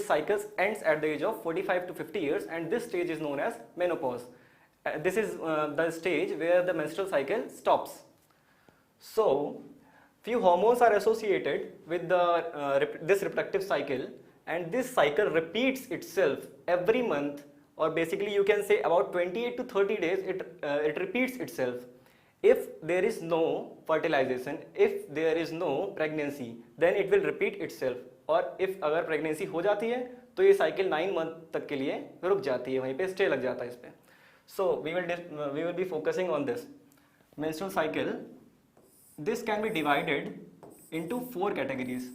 this cycle ends at the age of 45 to 50 years, and this stage is known as menopause. This is the stage where the menstrual cycle stops. So few hormones are associated with this reproductive cycle, and this cycle repeats itself every month, or basically you can say about 28 to 30 days it repeats itself. If there is no fertilization, if there is no pregnancy, then it will repeat itself. और if अगर pregnancy हो जाती है तो ये cycle 9 month तक के लिए रुक जाती है, वहीं पे स्टे लग जाता है इस पे. So we will be focusing on this menstrual cycle. This can be divided into 4 categories.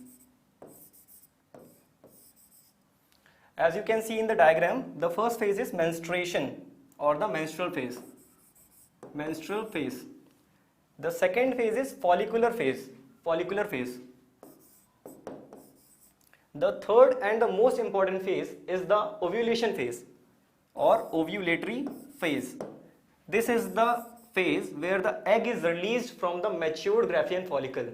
As you can see in the diagram, the first phase is menstruation or the menstrual phase. Menstrual phase. The second phase is follicular phase. Follicular phase. The third and the most important phase is the ovulation phase or ovulatory phase. This is the phase where the egg is released from the matured Graafian follicle.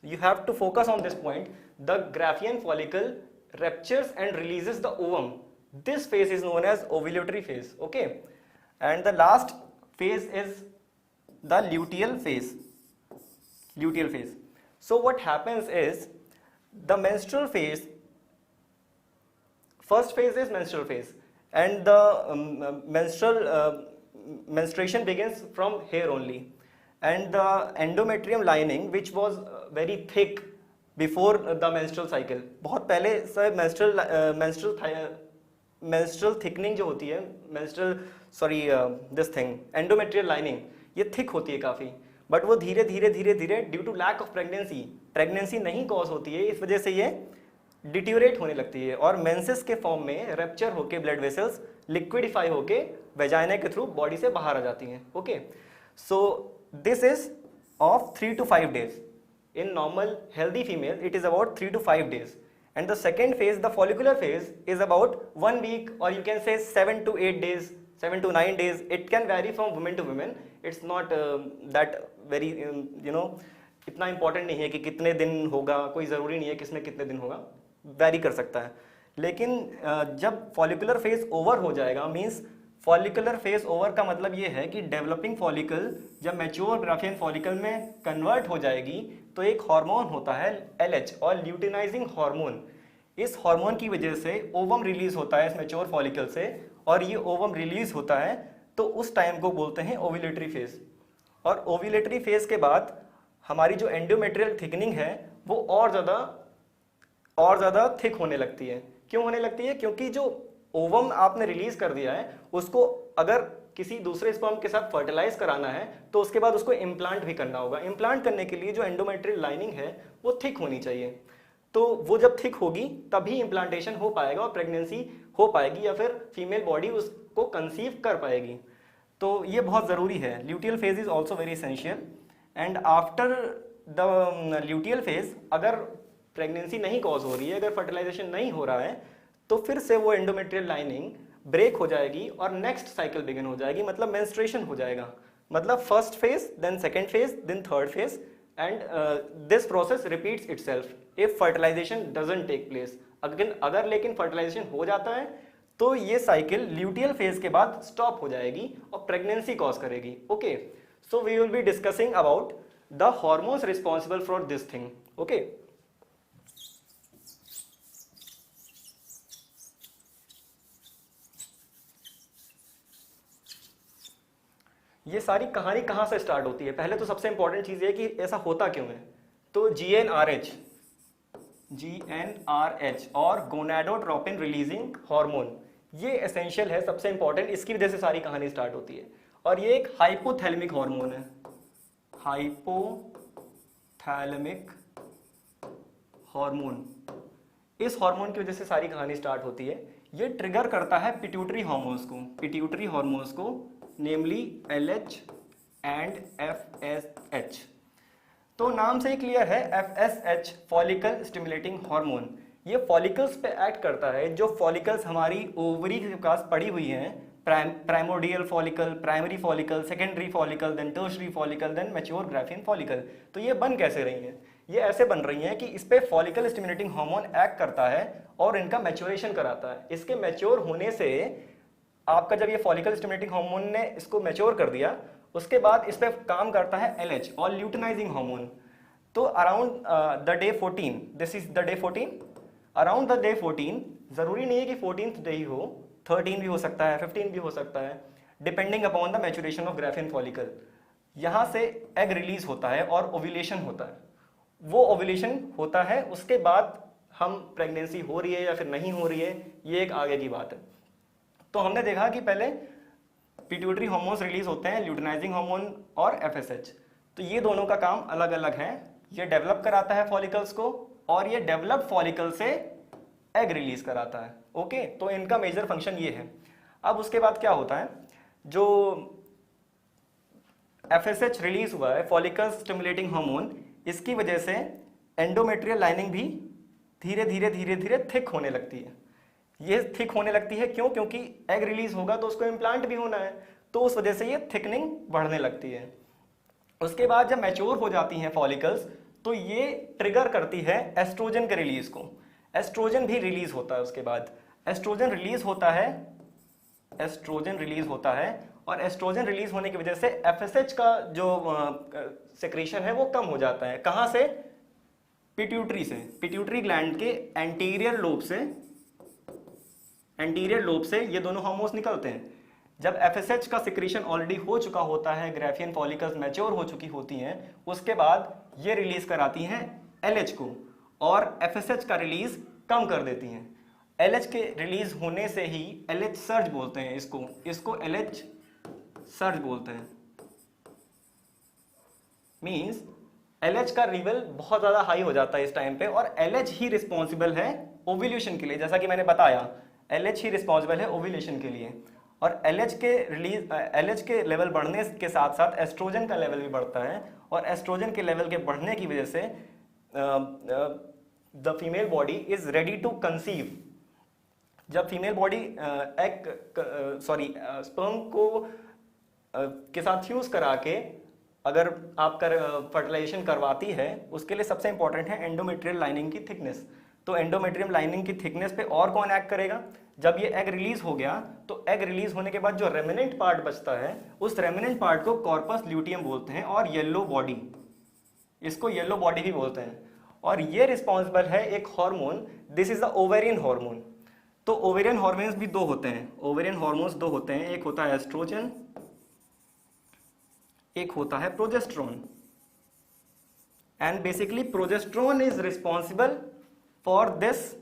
You have to focus on this point. The Graafian follicle ruptures and releases the ovum. This phase is known as ovulatory phase. Okay, and the last phase is the luteal phase. Luteal phase. So what happens is the menstrual phase. First phase is menstrual phase, and the menstruation begins from here only, and the endometrium lining, which was very thick before the menstrual cycle, बहुत पहले sir menstrual thickening जो होती है, this thing endometrial lining, ये thick होती है काफ़ी, but वो धीरे धीरे due to lack of pregnancy नहीं cause होती है, इस वजह से ये डिट्यूरेट होने लगती है और मेंसेस के फॉर्म में रप्चर होके ब्लड वेसल्स लिक्विडिफाई होके वेजाइना के थ्रू बॉडी से बाहर आ जाती हैं. Okay, so this is of 3 to 5 days. In normal healthy female it is about 3 to 5 days, and the second phase, the follicular phase, is about 1 week, or you can say 7 to 8 days, 7 to 9 days. It can vary from woman to woman. It's not that very इतना important नहीं है कि कितने दिन होगा, कोई ज़रूरी नहीं है किसमें कितने दिन होगा, वैरी कर सकता है. लेकिन जब फॉलिकुलर फेज ओवर हो जाएगा, मींस फॉलिकुलर फेज ओवर का मतलब ये है कि डेवलपिंग फॉलिकल जब मैच्योर ग्राफियन फॉलिकल में कन्वर्ट हो जाएगी तो एक हार्मोन होता है LH और ल्यूटिनाइजिंग हार्मोन. इस हार्मोन की वजह से ओवम रिलीज होता है इस मैच्योर फॉलिकल से, और ये ओवम रिलीज होता है तो उस टाइम को बोलते हैं ओव्यूलेटरी फेज. और ओव्यूलेटरी फेज के बाद हमारी जो एंडोमेट्रियल थिकनिंग है वो और ज़्यादा थिक होने लगती है. क्यों होने लगती है? क्योंकि जो ओवम आपने रिलीज कर दिया है उसको अगर किसी दूसरे स्पर्म के साथ फर्टिलाइज कराना है तो उसके बाद उसको इम्प्लांट भी करना होगा. इम्प्लांट करने के लिए जो एंडोमेट्रियल लाइनिंग है वो थिक होनी चाहिए. तो वो जब थिक होगी तभी इम्प्लांटेशन हो पाएगा और प्रेगनेंसी हो पाएगी या फिर फीमेल बॉडी उसको कंसीव कर पाएगी. तो ये बहुत ज़रूरी है. Luteal phase is also very essential. And after the luteal phase अगर प्रेगनेंसी नहीं कॉज हो रही है, अगर फर्टिलाइजेशन नहीं हो रहा है, तो फिर से वो एंडोमेट्रियल लाइनिंग ब्रेक हो जाएगी और नेक्स्ट साइकिल बिगिन हो जाएगी, मतलब मेंस्ट्रुएशन हो जाएगा. मतलब first phase, then second phase, then third phase, and this process repeats itself if fertilization doesn't take place. अगर लेकिन फर्टिलाइजेशन हो जाता है तो ये साइकिल ल्यूटियल फेज के बाद स्टॉप हो जाएगी और प्रेगनेंसी कॉज करेगी. Okay, so we will be discussing about the hormones responsible for this thing. Okay, ये सारी कहानी कहाँ से स्टार्ट होती है? पहले तो सबसे इंपॉर्टेंट चीज़ ये कि ऐसा होता क्यों है. तो GnRH और गोनाडोट्रोपिन रिलीजिंग हार्मोन, ये एसेंशियल है, सबसे इंपॉर्टेंट. इसकी वजह से सारी कहानी स्टार्ट होती है. और ये एक हाइपोथैलेमिक हार्मोन है. हाइपोथैलेमिक हार्मोन, इस हार्मोन की वजह से सारी कहानी स्टार्ट होती है. ये ट्रिगर करता है पिट्यूटरी हार्मोन्स को, नेमली LH एंड FSH. तो नाम से ही क्लियर है, FSH फॉलिकल स्टिमुलेटिंग हार्मोन. ये फॉलिकल्स पे एक्ट करता है. जो फॉलिकल्स हमारी ओवरी के पास पड़ी हुई हैं, primordial follicle, primary follicle, secondary follicle, then tertiary follicle, then mature Graafian follicle. तो ये बन कैसे रही हैं? ये ऐसे बन रही हैं कि इस पे फॉलिकल स्टिमुलेटिंग हार्मोन एक्ट करता है और इनका मैच्योरेशन कराता है। इसके मैच्योर होने से आपका जब ये फॉलिकल स्टिमुलेटिंग हार्मोन ने इसको मैच्योर कर दिया, उसके बाद इस पर काम करता है LH और ल्यूटिनाइजिंग हार्मोन। तो around the day 14, this is the day 14, around the day 14, जरूरी नहीं है कि 14th डे ही हो, 13 भी हो सकता है, 15 भी हो सकता है, depending upon the maturation of graphene follicle. यहाँ से एग रिलीज होता है और ओव्यूलेशन होता है। वो ओव्यूलेशन होता है, उसके बाद हम प्रेगनेंसी हो रही है या फिर नहीं हो रही है, ये एक आगे की बात है। तो हमने देखा कि पहले पिट्यूटरी हार्मोन्स रिलीज होते हैं, ल्यूटिनाइजिंग हार्मोन और FSH। तो ये दोनों का काम अलग अलग है। ये डेवलप कराता है फॉलिकल्स को और ये डेवलप्ड फॉलिकल से एग रिलीज कराता है। ओके, तो इनका मेजर फंक्शन ये है। अब उसके बाद क्या होता है, जो FSH रिलीज हुआ है, फॉलिकल स्टिमुलेटिंग हार्मोन, इसकी वजह से एंडोमेट्रियल लाइनिंग भी धीरे धीरे धीरे धीरे थिक होने लगती है। ये थिक होने लगती है क्यों? क्योंकि एग रिलीज होगा तो उसको इम्प्लांट भी होना है, तो उस वजह से ये थिकनिंग बढ़ने लगती है। उसके बाद जब मैच्योर हो जाती हैं फॉलिकल्स, तो ये ट्रिगर करती है एस्ट्रोजन के रिलीज को। एस्ट्रोजन भी रिलीज होता है। उसके बाद एस्ट्रोजन रिलीज होता है, एस्ट्रोजन रिलीज होता है, और एस्ट्रोजन रिलीज होने की वजह से FSH का जो सेक्रेशन है वो कम हो जाता है। कहाँ से? पिट्यूटरी से, पिट्यूटरी ग्लैंड के एंटीरियर लोब से, एंटीरियर लोब से ये दोनों हार्मोन्स निकलते हैं। जब FSH का सिक्रीशन ऑलरेडी हो चुका होता है, ग्राफियन फॉलिकल्स मैच्योर हो चुकी होती हैं, उसके बाद ये रिलीज कराती हैं LH को और FSH का रिलीज कम कर देती हैं। LH के रिलीज होने से ही LH सर्ज बोलते हैं इसको LH सर्ज बोलते हैं। मींस LH का लेवल बहुत ज्यादा हाई हो जाता है इस टाइम पे, और LH ही रिस्पॉन्सिबल है ओव्यूलेशन के लिए। जैसा कि मैंने बताया, LH ही रिस्पॉन्सिबल है ओव्यूलेशन के लिए। और LH के लेवल बढ़ने के साथ साथ एस्ट्रोजन का लेवल भी बढ़ता है, और एस्ट्रोजन के लेवल के बढ़ने की वजह से the female body is ready to conceive. जब फीमेल बॉडी स्पर्म को के साथ फ्यूज करा के अगर आप फर्टिलाइजेशन करवाती है, उसके लिए सबसे इंपॉर्टेंट है एंडोमेट्रियल लाइनिंग की थिकनेस। तो एंडोमेट्रियम लाइनिंग की थिकनेस पे और कौन एक्ट करेगा? जब ये एग रिलीज हो गया, तो एग रिलीज होने के बाद जो रेमिनेंट पार्ट बचता है, उस रेमिनेंट पार्ट को कॉर्पस ल्यूटियम बोलते हैं, और येलो बॉडी, इसको येलो बॉडी भी बोलते हैं। और ये रिस्पॉन्सिबल है एक hormone, this is the ovarian hormone. तो ओवेरियन हार्मोन्स भी दो होते हैं, ओवेरियन हार्मोन्स दो होते हैं, एक होता है एस्ट्रोजन, एक होता है progesterone. And basically progesterone is responsible for this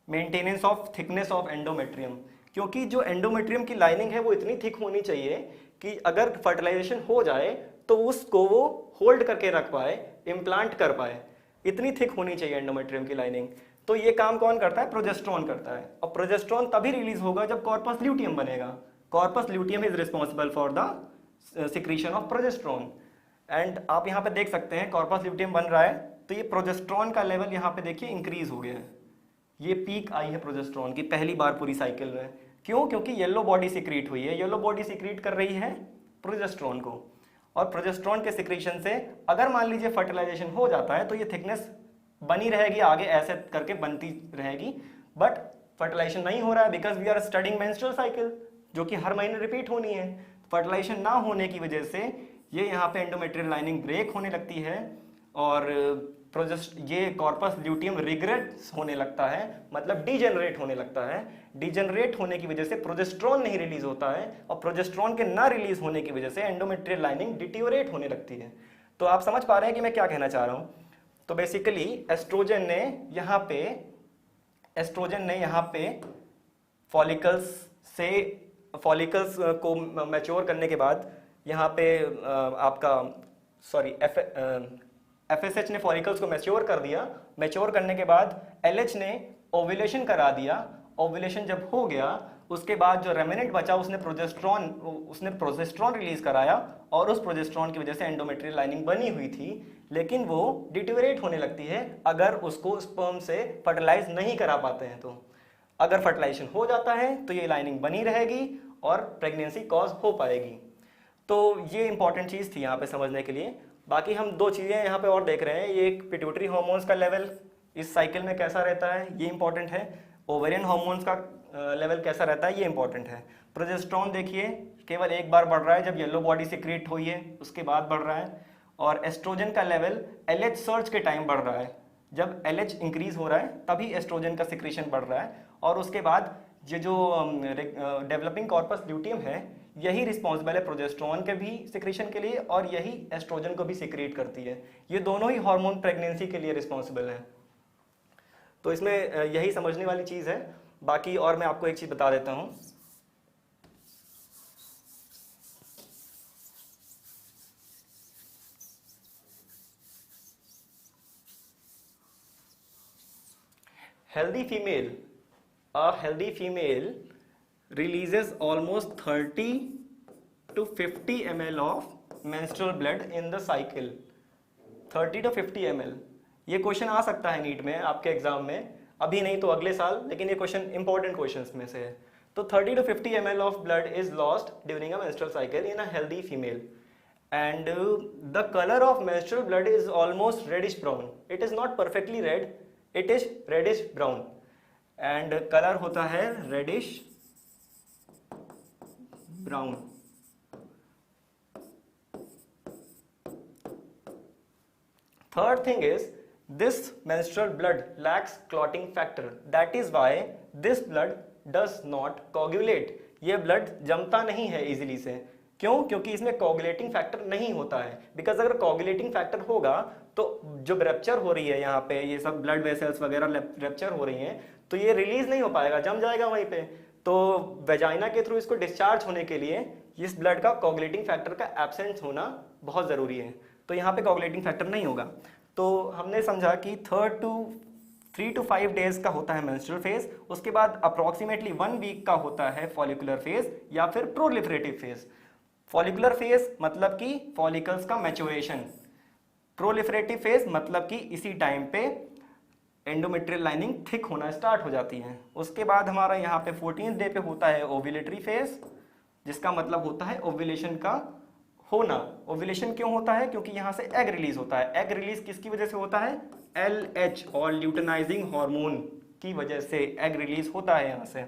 maintenance of thickness of endometrium. क्योंकि जो एंडोमेट्रियम की लाइनिंग है वो इतनी थिक होनी चाहिए कि अगर फर्टिलाइजेशन हो जाए तो उसको वो होल्ड करके रख पाए, इम्प्लांट कर पाए। इतनी थिक होनी चाहिए एंडोमेट्रियम की लाइनिंग। तो ये काम कौन करता है? प्रोजेस्ट्रॉन करता है। और प्रोजेस्ट्रॉन तभी रिलीज होगा जब कॉर्पस ल्यूटियम बनेगा। Corpus luteum is responsible for the secretion of progesterone. And आप यहाँ पे देख सकते हैं कॉर्पस ल्यूटियम बन रहा है, तो ये प्रोजेस्ट्रॉन का लेवल यहाँ पे देखिए इंक्रीज हो गया है। ये पीक आई है प्रोजेस्ट्रॉन की पहली बार पूरी साइकिल में। क्यों? क्योंकि येलो बॉडी सिक्रीट हुई है। येलो बॉडी सिक्रीट कर रही है प्रोजेस्ट्रॉन को, और प्रोजेस्ट्रॉन के सिक्रीशन से अगर मान लीजिए फर्टिलाइजेशन हो जाता है तो ये थिकनेस बनी रहेगी, आगे ऐसे करके बनती रहेगी। बट फर्टिलाइजेशन नहीं हो रहा है because we are studying menstrual cycle, जो कि हर महीने रिपीट होनी है। फर्टिलाइजेशन ना होने की वजह से ये यहाँ पे एंडोमेट्रियल लाइनिंग ब्रेक होने लगती है, और ये कॉर्पस ल्यूटियम रिग्रेट होने लगता है, मतलब डीजेनरेट होने लगता है। डीजेनरेट होने की वजह से प्रोजेस्ट्रॉन नहीं रिलीज होता है, और प्रोजेस्ट्रॉन के ना रिलीज होने की वजह से एंडोमेट्रियल लाइनिंग डिटीरियोरेट होने लगती है। तो आप समझ पा रहे हैं कि मैं क्या कहना चाह रहा हूँ? तो बेसिकली एस्ट्रोजन ने यहाँ पे फॉलिकल्स को मैच्योर करने के बाद यहाँ पे FSH ने फॉलिकल्स को मैच्योर कर दिया। मैच्योर करने के बाद LH ने ओव्यूलेशन करा दिया। ओव्यूलेशन जब हो गया, उसके बाद जो रेमिनेंट बचा उसने प्रोजेस्ट्रॉन रिलीज कराया, और उस प्रोजेस्ट्रॉन की वजह से एंडोमेट्रियल लाइनिंग बनी हुई थी, लेकिन वो डिटीरियोरेट होने लगती है अगर उसको स्पर्म से फर्टिलाइज नहीं करा पाते हैं। तो अगर फर्टिलाइजेशन हो जाता है तो ये लाइनिंग बनी रहेगी और प्रेगनेंसी कॉज हो पाएगी। तो ये इंपॉर्टेंट चीज़ थी यहाँ पे समझने के लिए। बाकी हम दो चीज़ें यहाँ पे और देख रहे हैं, ये एक पिट्यूटरी हार्मोन्स का लेवल इस साइकिल में कैसा रहता है ये इंपॉर्टेंट है। ओवेरियन हार्मोन्स का लेवल कैसा रहता है ये इंपॉर्टेंट है। प्रोजेस्टेरोन देखिए केवल एक बार बढ़ रहा है जब येलो बॉडी सिक्रीट हुई है उसके बाद बढ़ रहा है। और एस्ट्रोजन का लेवल LH सर्च के टाइम बढ़ रहा है, जब LH इंक्रीज हो रहा है तभी एस्ट्रोजन का सिक्रीशन बढ़ रहा है। और उसके बाद ये जो डेवलपिंग कॉर्पस ल्यूटियम है यही रिस्पॉन्सिबल है प्रोजेस्टेरोन के भी सिक्रीशन के लिए और यही एस्ट्रोजन को भी सिक्रीट करती है। ये दोनों ही हार्मोन प्रेगनेंसी के लिए रिस्पॉन्सिबल है। तो इसमें यही समझने वाली चीज़ है। बाकी और मैं आपको एक चीज़ बता देता हूँ। A healthy female releases almost 30 to 50 ml of menstrual blood in the cycle। 30 to 50 ml ये क्वेश्चन आ सकता है नीट में आपके एग्जाम में, अभी नहीं तो अगले साल, लेकिन ये क्वेश्चन इंपॉर्टेंट क्वेश्चंस में से है। तो 30 to 50 ml of blood is lost during a menstrual cycle in a healthy female and the color of menstrual blood is almost reddish brown। it is not perfectly red, it is reddish brown and color होता है reddish brown। Third thing is this menstrual blood lacks clotting factor, that is why this blood does not coagulate। ये blood जमता नहीं है easily से। क्यों? क्योंकि इसमें कोगुलेटिंग फैक्टर नहीं होता है। बिकॉज अगर कोगुलेटिंग फैक्टर होगा तो जो रप्चर हो रही है यहाँ पे, ये सब ब्लड वेसल्स वगैरह रप्चर हो रही हैं, तो ये रिलीज नहीं हो पाएगा, जम जाएगा वहीं पे। तो वेजाइना के थ्रू इसको डिस्चार्ज होने के लिए इस ब्लड का कोगुलेटिंग फैक्टर का एब्सेंस होना बहुत ज़रूरी है। तो यहाँ पे कोगुलेटिंग फैक्टर नहीं होगा। तो हमने समझा कि 3 to 5 डेज का होता है मेंस्ट्रुअल फेज, उसके बाद अप्रॉक्सीमेटली 1 वीक का होता है फॉलिकुलर फेज या फिर प्रोलिफरेटिव फेज। फॉलिकुलर फेज मतलब कि फॉलिकल्स का मैच्योरेशन, प्रोलिफरेटिव फेज मतलब कि इसी टाइम पे एंडोमेट्रियल लाइनिंग थिक होना स्टार्ट हो जाती है। उसके बाद हमारा यहाँ पे 14th डे पे होता है ओव्यूलेटरी फेज, जिसका मतलब होता है ओव्यूलेशन का होना। ओव्यूलेशन क्यों होता है? क्योंकि यहाँ से एग रिलीज होता है। एग रिलीज किसकी वजह से होता है? LH और ल्यूटेनाइजिंग हार्मोन की वजह से एग रिलीज होता है यहाँ से।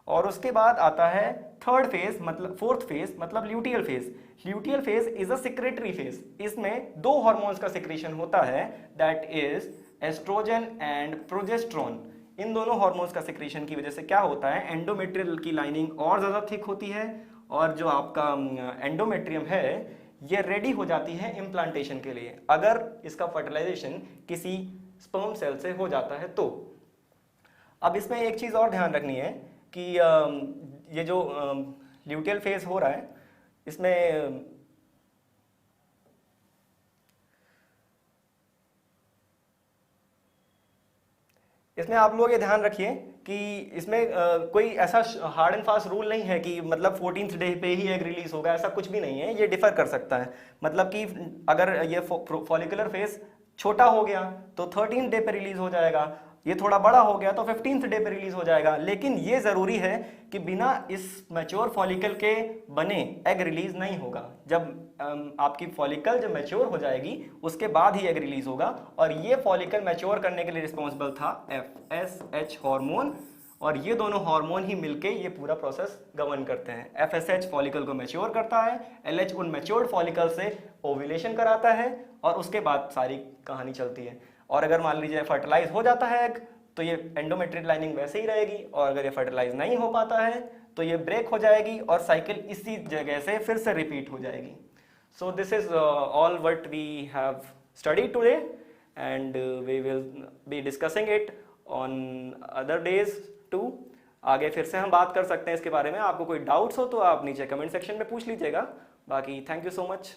और उसके बाद आता है थर्ड फेज मतलब फोर्थ फेज मतलब luteal phase. Luteal phase is a secretory phase. इसमें दो हार्मोन्स का सिक्रेशन होता है, that is estrogen and progesterone. इन दोनों हार्मोन्स का सिक्रेशन की वजह से क्या होता है? एंडोमेट्रियल की लाइनिंग और ज़्यादा थिक होती है और जो आपका एंडोमेट्रियम है ये रेडी हो जाती है इम्प्लांटेशन के लिए, अगर इसका फर्टिलाइजेशन किसी स्पर्म सेल से हो जाता है तो। अब इसमें एक चीज़ और ध्यान रखनी है कि ये जो ल्यूटियल फेज हो रहा है इसमें आप लोग ये ध्यान रखिए कि इसमें कोई ऐसा हार्ड एंड फास्ट रूल नहीं है कि मतलब 14th डे पे ही एग रिलीज होगा, ऐसा कुछ भी नहीं है। ये डिफर कर सकता है। मतलब कि अगर ये फॉलिकुलर फेज छोटा हो गया तो 13th डे पे रिलीज हो जाएगा, ये थोड़ा बड़ा हो गया तो 15th डे पे रिलीज हो जाएगा। लेकिन ये जरूरी है कि बिना इस मैच्योर फॉलिकल के बने एग रिलीज नहीं होगा। जब आपकी फॉलिकल जब मैच्योर हो जाएगी उसके बाद ही एग रिलीज होगा। और ये फॉलिकल मैच्योर करने के लिए रिस्पॉन्सिबल था FSH हार्मोन, और ये दोनों हार्मोन ही मिलके ये पूरा प्रोसेस गवर्न करते हैं। FSH फॉलिकल को मैच्योर करता है, LH उन मैच्योर्ड फॉलिकल से ओव्यूलेशन कराता है और उसके बाद सारी कहानी चलती है। और अगर मान लीजिए फर्टिलाइज हो जाता है एग तो ये एंडोमेट्रियल लाइनिंग वैसे ही रहेगी, और अगर ये फर्टिलाइज नहीं हो पाता है तो ये ब्रेक हो जाएगी और साइकिल इसी जगह से फिर से रिपीट हो जाएगी। So this is all what we have studied today and we will be discussing it on other days too. आगे फिर से हम बात कर सकते हैं इसके बारे में। आपको कोई डाउट्स हो तो आप नीचे कमेंट सेक्शन में पूछ लीजिएगा। बाकी थैंक यू सो मच।